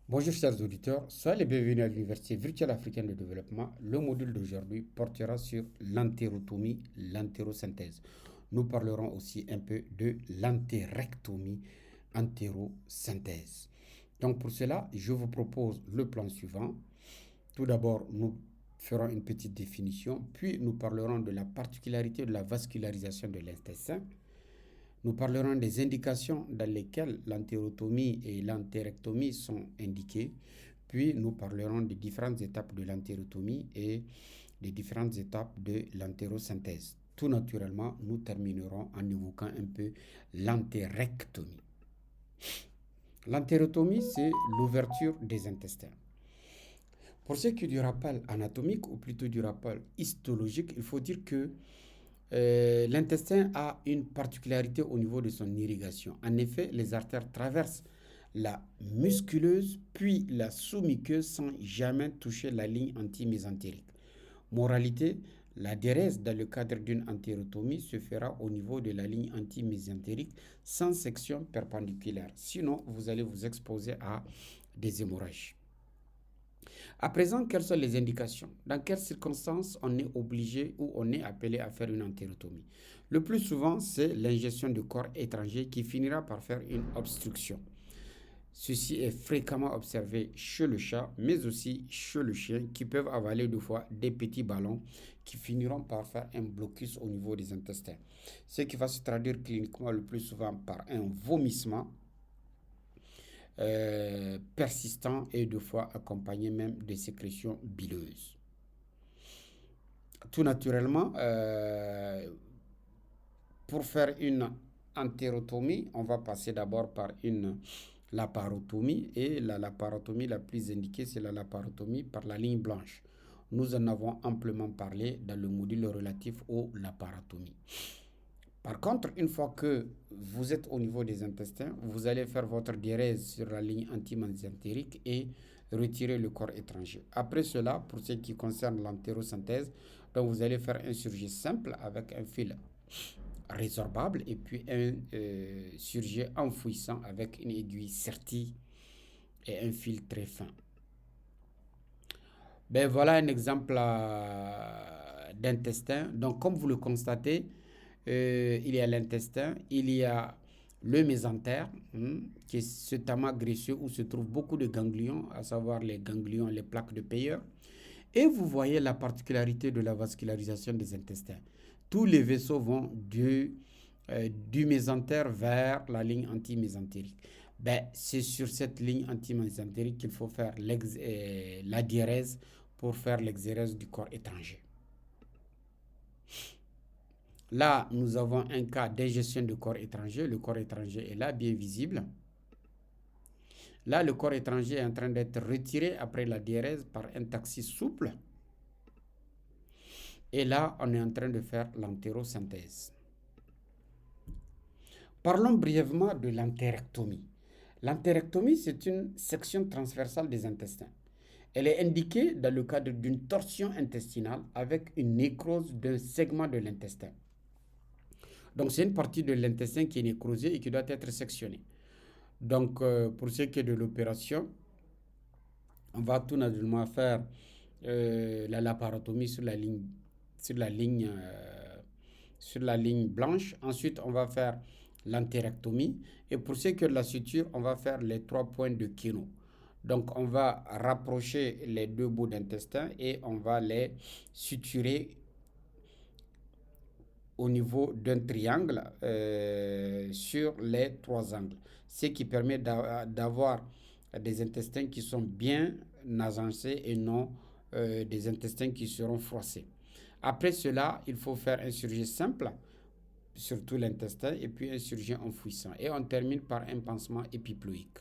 Bonjour chers auditeurs, soyez les bienvenus à l'Université virtuelle africaine de développement. Le module d'aujourd'hui portera sur l'entérotomie, l'entérosynthèse. Nous parlerons aussi un peu de l'entérectomie, entérosynthèse. Donc pour cela, je vous propose le plan suivant. Tout d'abord, nous ferons une petite définition, puis nous parlerons de la particularité de la vascularisation de l'intestin. Nous parlerons des indications dans lesquelles l'entérotomie et l'entérectomie sont indiquées. Puis nous parlerons des différentes étapes de l'entérotomie et des différentes étapes de l'entérosynthèse. Tout naturellement, nous terminerons en évoquant un peu l'entérectomie. L'entérotomie, c'est l'ouverture des intestins. Pour ce qui est du rappel anatomique, ou plutôt du rappel histologique, il faut dire que l'intestin a une particularité au niveau de son irrigation. En effet, les artères traversent la musculeuse puis la sous-muqueuse sans jamais toucher la ligne anti-mésentérique. Moralité, la diérèse dans le cadre d'une entérotomie se fera au niveau de la ligne anti-mésentérique sans section perpendiculaire. Sinon, vous allez vous exposer à des hémorragies. À présent, quelles sont les indications? Dans quelles circonstances on est obligé ou on est appelé à faire une entérotomie? Le plus souvent, c'est l'ingestion de corps étrangers qui finira par faire une obstruction. Ceci est fréquemment observé chez le chat, mais aussi chez le chien, qui peuvent avaler deux fois des petits ballons qui finiront par faire un blocus au niveau des intestins. Ce qui va se traduire cliniquement le plus souvent par un vomissement persistant et deux fois accompagné même de sécrétions bileuses. Tout naturellement, pour faire une entérotomie, on va passer d'abord par une laparotomie et la laparotomie la plus indiquée, c'est la laparotomie par la ligne blanche. Nous en avons amplement parlé dans le module relatif aux laparotomies. Par contre, une fois que vous êtes au niveau des intestins, vous allez faire votre diérèse sur la ligne antimésentérique et retirer le corps étranger. Après cela, pour ce qui concerne l'entérosynthèse, donc vous allez faire un surjet simple avec un fil résorbable et puis un surjet enfouissant avec une aiguille sertie et un fil très fin. Ben voilà un exemple d'intestin. Donc comme vous le constatez, il y a l'intestin, il y a le mésentère, qui est ce tamas graisseux où se trouvent beaucoup de ganglions, à savoir les ganglions, les plaques de Peyer. Et vous voyez la particularité de la vascularisation des intestins. Tous les vaisseaux vont du mésentère vers la ligne antimésentérique. Ben, c'est sur cette ligne antimésentérique qu'il faut faire la diérèse pour faire l'exérèse du corps étranger. Là, nous avons un cas d'ingestion de corps étranger. Le corps étranger est là, bien visible. Là, le corps étranger est en train d'être retiré après la diérèse par un taxi souple. Et là, on est en train de faire l'entérosynthèse. Parlons brièvement de l'entérectomie. L'entérectomie, c'est une section transversale des intestins. Elle est indiquée dans le cadre d'une torsion intestinale avec une nécrose d'un segment de l'intestin. Donc, c'est une partie de l'intestin qui est nécrosée et qui doit être sectionnée. Donc, pour ce qui est de l'opération, on va tout naturellement faire la laparotomie sur la ligne, sur la ligne blanche. Ensuite, on va faire l'entérectomie. Et pour ce qui est de la suture, on va faire les 3 points de Kino. Donc, on va rapprocher les deux bouts d'intestin et on va les suturer au niveau d'un triangle sur les 3 angles. Ce qui permet d'avoir des intestins qui sont bien agencés et non des intestins qui seront froissés. Après cela, il faut faire un surjet simple sur tout l'intestin et puis un surjet enfouissant. Et on termine par un pansement épiploïque.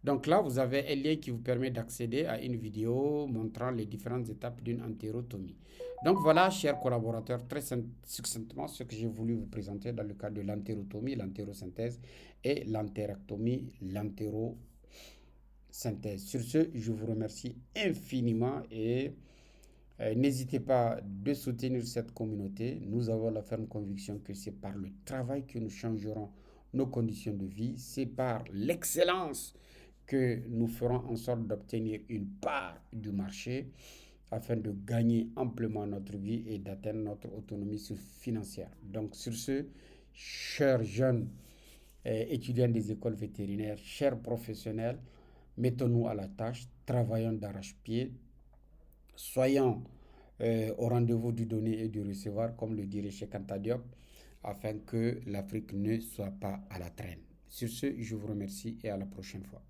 Donc là, vous avez un lien qui vous permet d'accéder à une vidéo montrant les différentes étapes d'une entérotomie. Donc voilà, chers collaborateurs, très succinctement ce que j'ai voulu vous présenter dans le cadre de l'entérotomie, l'entérosynthèse et l'entérectomie, l'entérosynthèse. Sur ce, je vous remercie infiniment et N'hésitez pas de soutenir cette communauté. Nous avons la ferme conviction que c'est par le travail que nous changerons nos conditions de vie. C'est par l'excellence que nous ferons en sorte d'obtenir une part du marché afin de gagner amplement notre vie et d'atteindre notre autonomie financière. Donc sur ce, chers jeunes étudiants des écoles vétérinaires, chers professionnels, mettons-nous à la tâche, travaillons d'arrache-pied, soyons au rendez-vous du donner et du recevoir, comme le dirait Cheikh Anta Diop, afin que l'Afrique ne soit pas à la traîne. Sur ce, je vous remercie et à la prochaine fois.